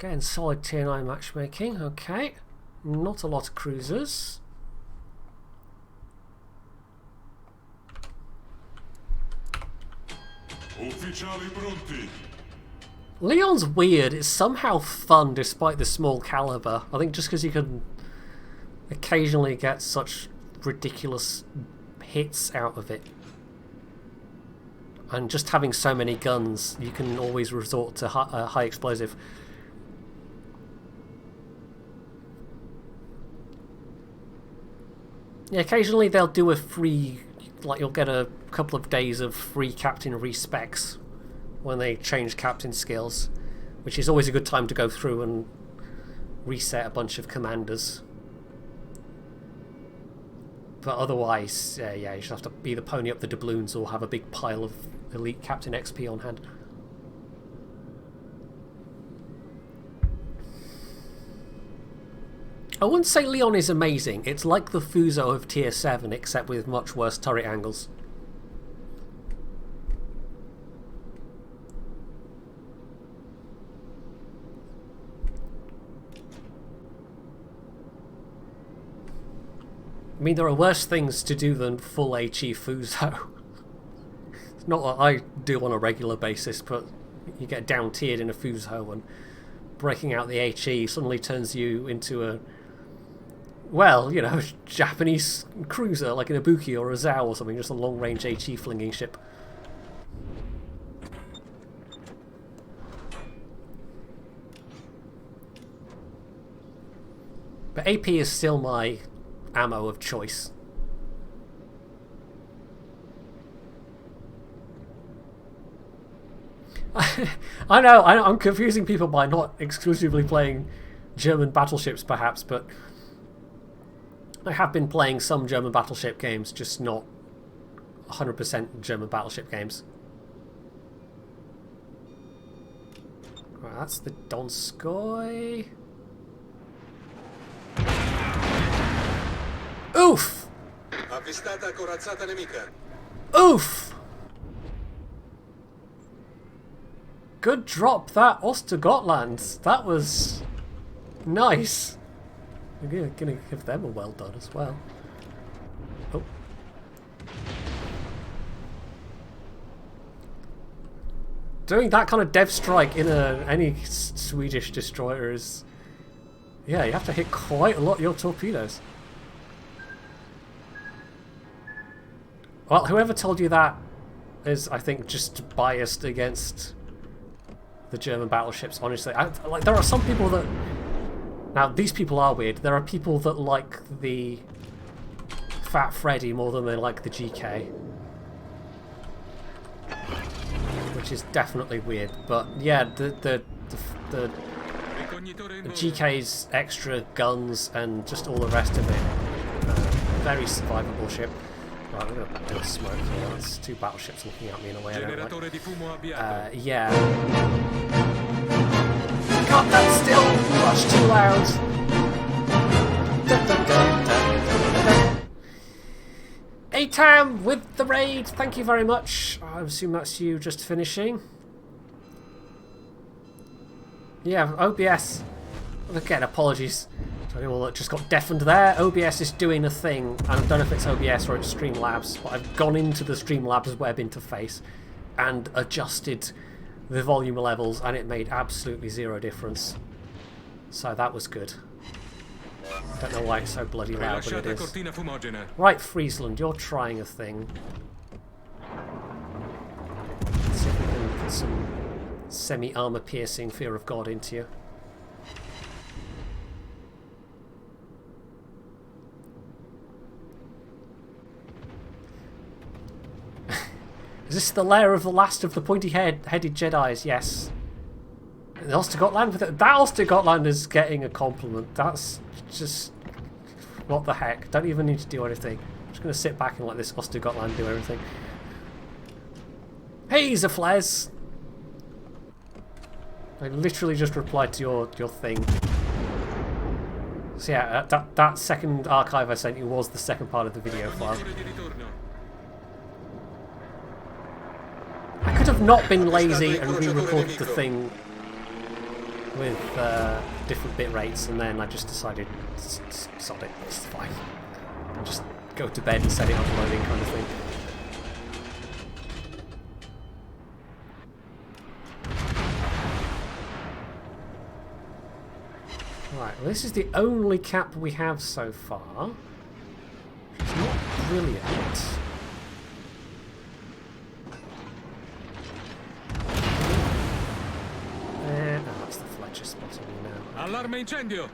Getting solid tier 9 matchmaking, okay. Not a lot of cruisers. Leon's weird, it's somehow fun despite the small caliber. I think just because you can occasionally get such ridiculous hits out of it. And just having so many guns, you can always resort to high explosive. Yeah, occasionally they'll do a free, like you'll get a couple of days of free captain respecs when they change captain skills, which is always a good time to go through and reset a bunch of commanders. But otherwise, yeah, you just have to either pony up the doubloons or have a big pile of elite captain XP on hand. I wouldn't say Leon is amazing. It's like the Fuso of tier 7, except with much worse turret angles. I mean, there are worse things to do than full HE Fuso. It's not what I do on a regular basis, but you get down tiered in a Fuso and breaking out the HE suddenly turns you into a, well, you know, Japanese cruiser like an Ibuki or a Zao or something, just a long-range HE flinging ship. But AP is still my ammo of choice. I know, I'm confusing people by not exclusively playing German battleships perhaps, but I have been playing some German battleship games, just not 100% German battleship games. Right, that's the Donskoy. Oof! Oof! Good drop that Ostergotland. That was nice. We're gonna give them a well done as well. Oh. Doing that kind of dev strike in any Swedish destroyer is, yeah, you have to hit quite a lot of your torpedoes. Well, whoever told you that is, I think, just biased against the German battleships, honestly. Like, there are some people that... Now, these people are weird. There are people that like the Fat Freddy more than they like the GK. Which is definitely weird. But, yeah, the GK's extra guns and just all the rest of it. Very survivable ship. Right, I'm going to do a smoke here. That's two battleships looking at me in a way I don't like. Yeah. God, that's still much too loud. Atam with the raid. Thank you very much. I assume that's you just finishing. Yeah, OBS. Again, apologies to anyone that just got deafened there. OBS is doing a thing. I don't know if it's OBS or it's Streamlabs, but I've gone into the Streamlabs web interface and adjusted the volume levels, and it made absolutely zero difference. So that was good. Don't know why it's so bloody loud, but it is. Right, Friesland, you're trying a thing. Let's see if we can get some semi-armour piercing fear of God into you. Is this the lair of the last of the pointy-headed Jedis? Yes. The Ostergotland with it. That Ostergotland is getting a compliment. That's just... what the heck? Don't even need to do anything. I'm just going to sit back and let this Ostergotland do everything. Hey, Zafles! I literally just replied to your thing. So yeah, that second archive I sent you was the second part of the video file. I could have not been lazy and re-recorded the thing with different bit rates, and then I just decided, sod it, it's fine. I'll just go to bed and set it up loading kind of thing. Right, well, this is the only cap we have so far. It's not brilliant. Oh, that's the Fletcher spotting me now. Allarme incendio!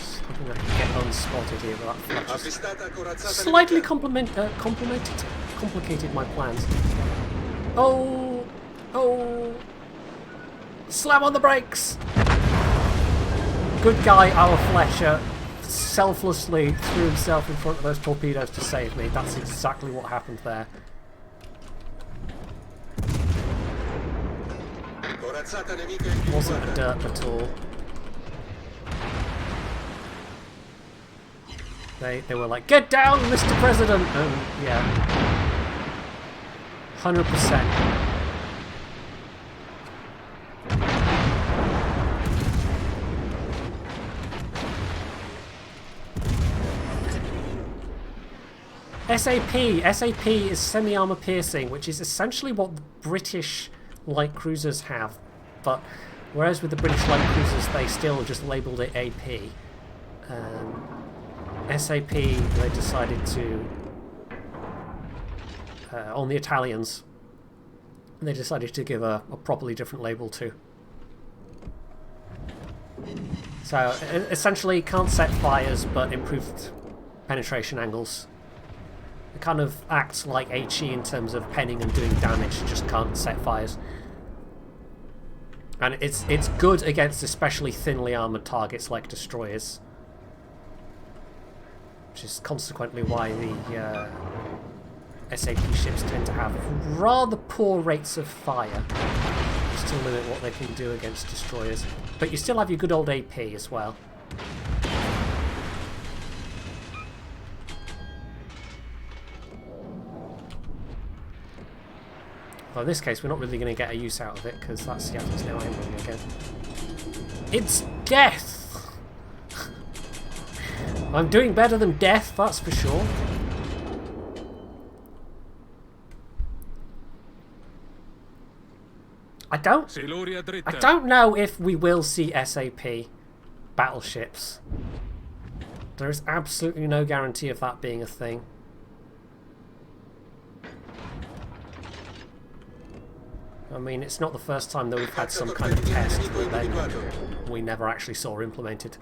I think I can get unspotted here, but that Fletcher slightly complicated my plans. Oh! Oh! Slam on the brakes! Good guy, our Fletcher, selflessly threw himself in front of those torpedoes to save me. That's exactly what happened there. Wasn't a derp at all. They were like, "Get down, Mr. President!" And yeah, 100%. SAP is semi-armour piercing, which is essentially what the British light cruisers have, but whereas with the British light cruisers they still just labelled it AP. SAP they decided to on the Italians they decided to give a properly different label too. So essentially can't set fires but improved penetration angles. It kind of acts like HE in terms of penning and doing damage, just can't set fires. And it's good against especially thinly armoured targets like destroyers. Which is consequently why the SAP ships tend to have rather poor rates of fire, just to limit what they can do against destroyers. But you still have your good old AP as well. Well, in this case, we're not really going to get a use out of it, because that Seattle's now angry again. It's death! I'm doing better than death, that's for sure. I don't know if we will see SAP battleships. There is absolutely no guarantee of that being a thing. I mean, it's not the first time that we've had some kind of test that then we never actually saw implemented.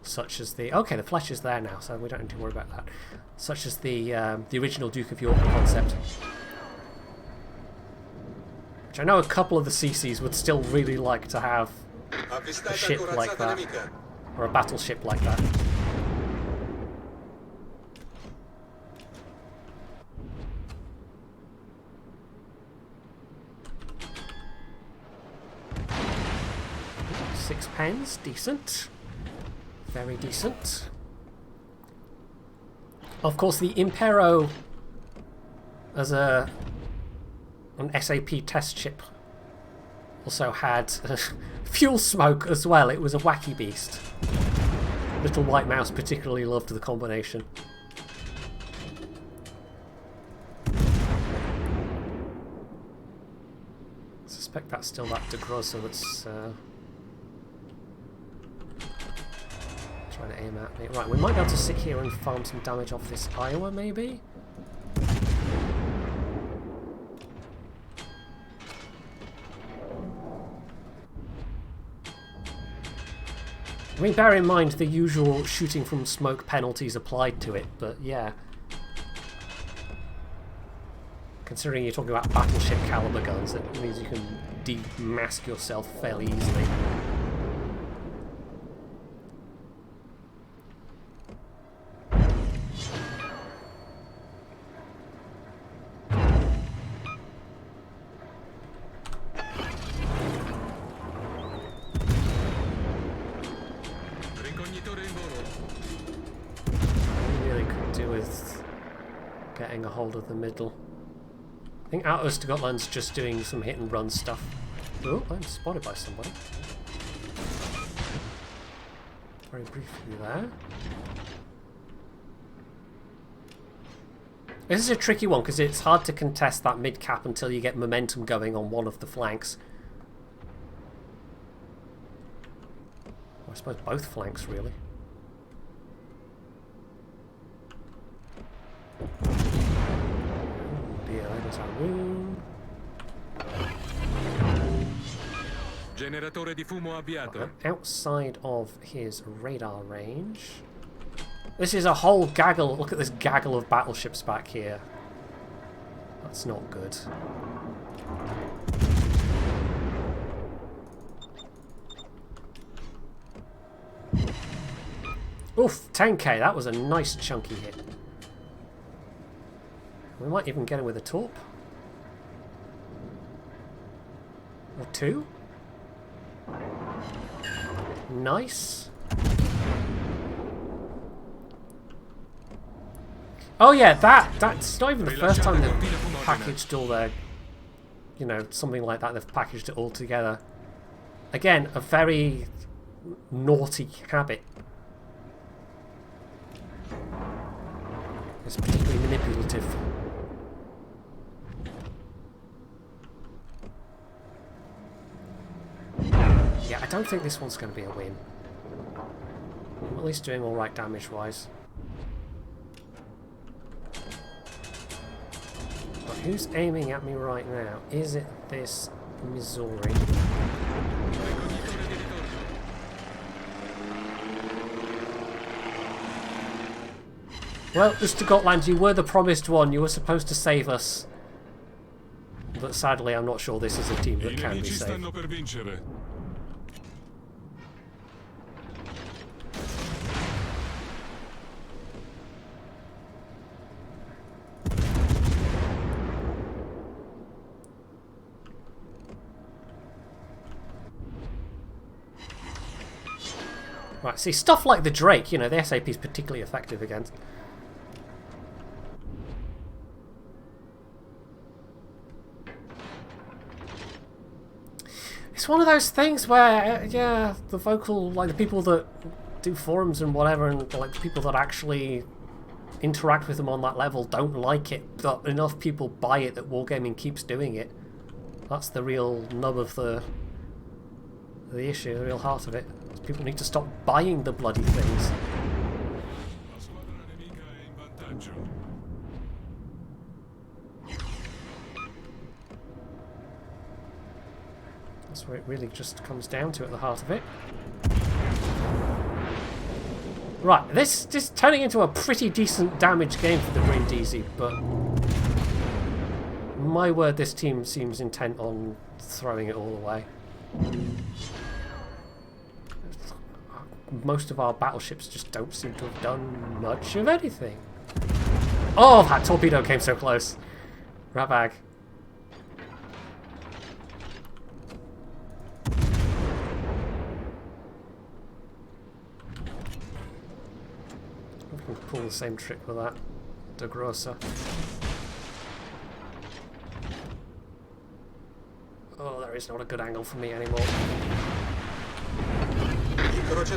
Such as the... Okay, the Fletcher's there now, so we don't need to worry about that. Such as the original Duke of York concept. Which I know a couple of the CCs would still really like to have a ship like that. Or a battleship like that. £6, decent. Very decent. Of course, the Impero, as an SAP test ship, also had fuel smoke as well. It was a wacky beast. Little White Mouse particularly loved the combination. I suspect that's still that De Grosso that's trying to aim at me. Right, we might be able to sit here and farm some damage off this Iowa, maybe? I mean, bear in mind the usual shooting from smoke penalties applied to it, but yeah. Considering you're talking about battleship caliber guns, it means you can demask yourself fairly easily. getting a hold of the middle. I think Outer Scotland's just doing some hit and run stuff. Oh, I'm spotted by somebody. Very briefly there. This is a tricky one because it's hard to contest that mid-cap until you get momentum going on one of the flanks. Or I suppose both flanks, really. Dear, there's our wound. Generatore di fumo avviato. Outside of his radar range. This is a whole gaggle. Look at this gaggle of battleships back here. That's not good. Oof, 10k. That was a nice chunky hit. We might even get him with a torp. Or two. Nice. Oh yeah, that's not even the first time they've packaged all their, you know, something like that. They've packaged it all together. Again, a very naughty habit. It's particularly manipulative. Yeah, I don't think this one's going to be a win. I'm at least doing alright damage-wise. But who's aiming at me right now? Is it this Missouri? Well, Mr. Gotland, you were the promised one. You were supposed to save us. But sadly, I'm not sure this is a team that can be saved. Right, see, stuff like the Drake, you know, the SAP is particularly effective against. It's one of those things where, yeah, the vocal, like the people that do forums and whatever, and like the people that actually interact with them on that level don't like it, but enough people buy it that Wargaming keeps doing it. That's the real nub of the issue, the real heart of it. People need to stop buying the bloody things. That's where it really just comes down to at the heart of it. Right, this is turning into a pretty decent damage game for the Brindisi, but my word, this team seems intent on throwing it all away. Most of our battleships just don't seem to have done much of anything. Oh, that torpedo came so close. Ratbag. We can pull the same trick with that. De Grossa. Oh, there is not a good angle for me anymore. There's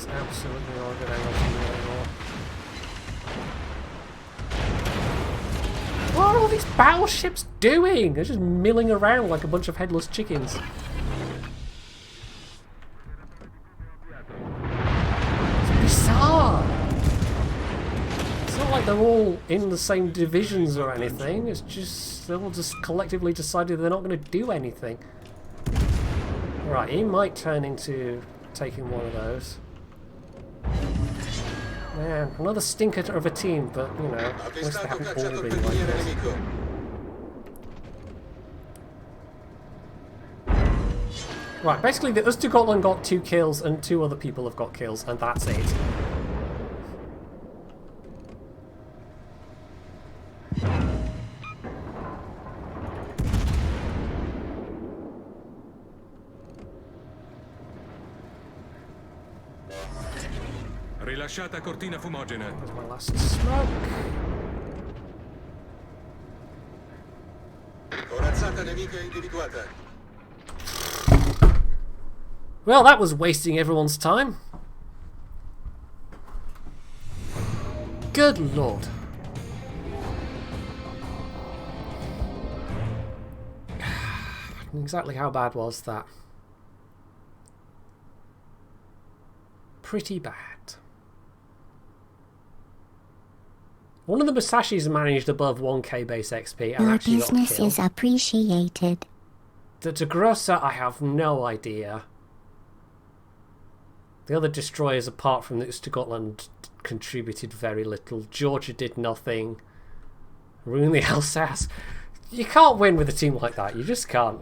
absolutely not a good angle for me anymore. What are all these battleships doing? They're just milling around like a bunch of headless chickens. It's bizarre. It's not like they're all in the same divisions or anything. It's just they're all just collectively decided they're not going to do anything. Right, he might turn into taking one of those. Man, another stinker of a team, but, you know, at least they haven't all been like this. Right, basically, the Östergötland got 2 kills and 2 other people have got kills, and that's it. Rilasciata cortina fumogena. There's my last smoke. Corazzata nemica individuata. Well, that was wasting everyone's time. Good lord. Exactly how bad was that? Pretty bad. One of the Musashis managed above 1k base XP and Your actually got business killed. is appreciated. The Grossa, I have no idea. The other destroyers, apart from the Scotland, contributed very little. Georgia did nothing. Ruined the Alsace. You can't win with a team like that. You just can't.